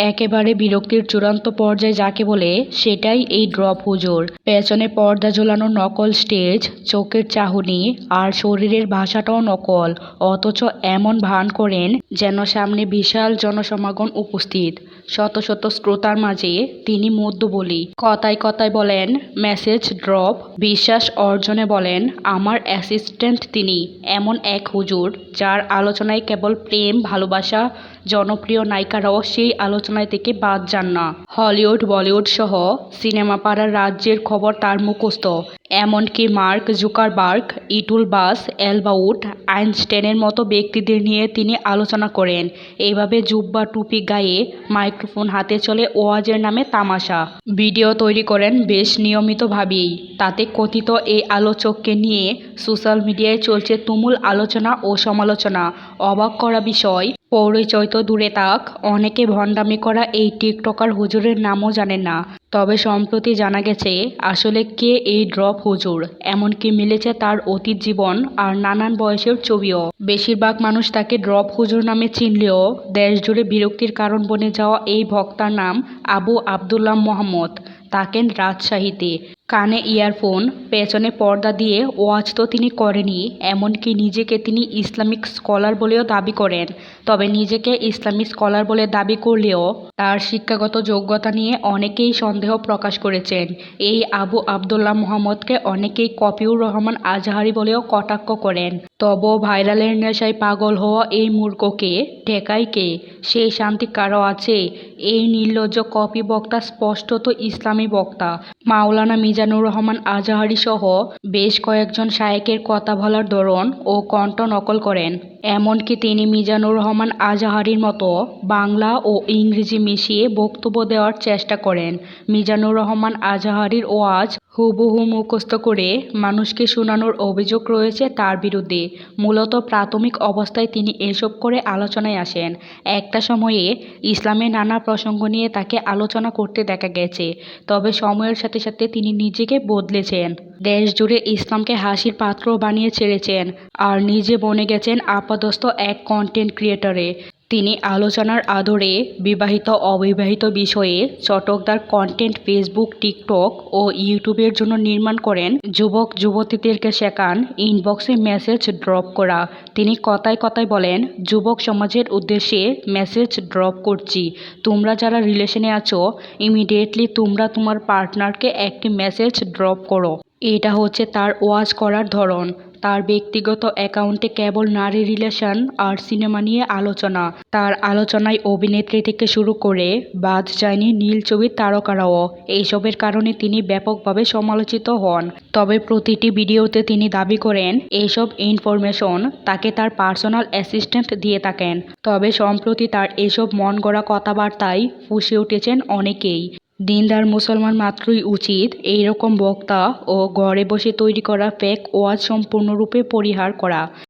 একেবারে বিরক্তির চূড়ান্ত পর্যায়ে যাকে বলে সেটাই এই ড্রপ হুজুর। পেছনে পর্দা ঝোলানো নকল স্টেজ, চোখের চাহনি আর শরীরের ভাষাটাও নকল, অথচ এমন ভান করেন যেন সামনে বিশাল জনসমাগম উপস্থিত। শত শত শ্রোতার মাঝে তিনি মধ্যবলি। কথায় কথায় বলেন মেসেজ ড্রপ, বিশ্বাস অর্জনে বলেন আমার অ্যাসিস্ট্যান্ট তিনি। এমন এক হুজুর যার আলোচনায় কেবল প্রেম ভালোবাসা, জনপ্রিয় নায়িকারাও সেই আলোচনায় থেকে বাদ যান না। হলিউড বলিউড সহ সিনেমা পাড়ার রাজ্যের খবর তার মুখস্থ। এমনকি মার্ক জুকারবার্গ, ইটুল বাস, এলবাউট, আইনস্টাইনের মতো ব্যক্তিদের নিয়ে তিনি আলোচনা করেন। এইভাবে জুব্বা টুপি গায়ে মাইক্রোফোন হাতে চলে ওয়াজের নামে তামাশা। ভিডিও তৈরি করেন বেশ নিয়মিতভাবেই। তাতে কথিত এই আলোচককে নিয়ে সোশ্যাল মিডিয়ায় চলছে তুমুল আলোচনা ও সমালোচনা। অবাক করা বিষয়, পরিচয় তো দূরে থাক, অনেকে ভণ্ডামি করা এই টিকটকার হুজুরের নামও জানেন না। তবে সম্প্রতি জানা গেছে আসলে কে এই ড্রপ হুজুর। এমনকি মিলেছে তার অতীত জীবন আর নানান বয়সের ছবিও। বেশিরভাগ মানুষ তাকে ড্রপ হুজুর নামে চিনলেও দেশজুড়ে বিরক্তির কারণ বনে যাওয়া এই বক্তার নাম আবু আবদুল্লাহ মোহাম্মদ। থাকেন রাজশাহীতে। কানে ইয়ারফোন, পেছনে পর্দা দিয়ে ওয়াজ তো তিনি করেনই, এমনকি নিজেকে তিনি ইসলামিক স্কলার বলেও দাবি করেন। তবে নিজেকে ইসলামিক স্কলার বলে দাবি করলেও তার শিক্ষাগত যোগ্যতা নিয়ে অনেকেই সন্দেহ প্রকাশ করেছেন। এই আবু আবদুল্লাহ মোহাম্মদকে অনেকেই কপিউর রহমান আজহারি বলেও কটাক্ষ করেন। তবুও ভাইরালের নেশায় পাগল হওয়া এই মূর্খকে ঠেকায় কে? সেই শান্তি কারও আছে? এই নির্লজ্জ কপি বক্তা স্পষ্টত ইসলামী বক্তা। মাওলানা মিজানুর রহমান আজহারি সহ বেশ কয়েকজন শায়েখের কথা বলার ধরন ও কণ্ঠ নকল করেন। এমনকি তিনি মিজানুর রহমান আজহারির মতো বাংলা ও ইংরেজি মিশিয়ে বক্তব্য দেওয়ার চেষ্টা করেন। মিজানুর রহমান আজহারির ওয়াজ হুবহু মুখস্থ করে মানুষকে শোনানোর অভিযোগ রয়েছে তার বিরুদ্ধে। মূলত প্রাথমিক অবস্থায় তিনি এসব করে আলোচনায় আসেন। একটা সময়ে ইসলামের নানা প্রসঙ্গ নিয়ে তাকে আলোচনা করতে দেখা গেছে। তবে সময়ের সাথে সাথে তিনি নিজেকে বদলেছেন। দেশ জুড়ে ইসলামকে হাসির পাত্র বানিয়ে ছেড়েছেন আর নিজে বনে গেছেন আপাদস্থ এক কন্টেন্ট ক্রিয়েটরে। তিনি আলোচনার আদরে বিবাহিত অবিবাহিত বিষয়ে চটকদার কন্টেন্ট ফেসবুক, টিকটক ও ইউটিউবের জন্য নির্মাণ করেন। যুবক যুবতীদেরকে শেখান ইনবক্সে মেসেজ ড্রপ করা। তিনি কথায় কথায় বলেন যুবক সমাজের উদ্দেশ্যে মেসেজ ড্রপ করছি, তোমরা যারা রিলেশনে আছো ইমিডিয়েটলি তোমরা তোমার পার্টনারকে একটি মেসেজ ড্রপ করো। এটা হচ্ছে তার ওয়াজ করার ধরন। তার ব্যক্তিগত অ্যাকাউন্টে কেবল নারী রিলেশন আর সিনেমা নিয়ে আলোচনা। তার আলোচনায় অভিনেত্রী থেকে শুরু করে বাদ যায়নি নীল ছবির তারকারাও। এইসবের কারণে তিনি ব্যাপকভাবে সমালোচিত হন। তবে প্রতিটি ভিডিওতে তিনি দাবি করেন এইসব ইনফরমেশন তাকে তার পার্সোনাল অ্যাসিস্ট্যান্ট দিয়ে থাকেন। তবে সম্প্রতি তার এসব মন গড়া কথাবার্তায় ফুঁসে উঠেছেন অনেকেই। দিনদার মুসলমান মাত্রই উচিত এই রকম বক্তা ও ঘরে বসে তৈরি করা ফেক ওয়াজ সম্পূর্ণরূপে পরিহার করা।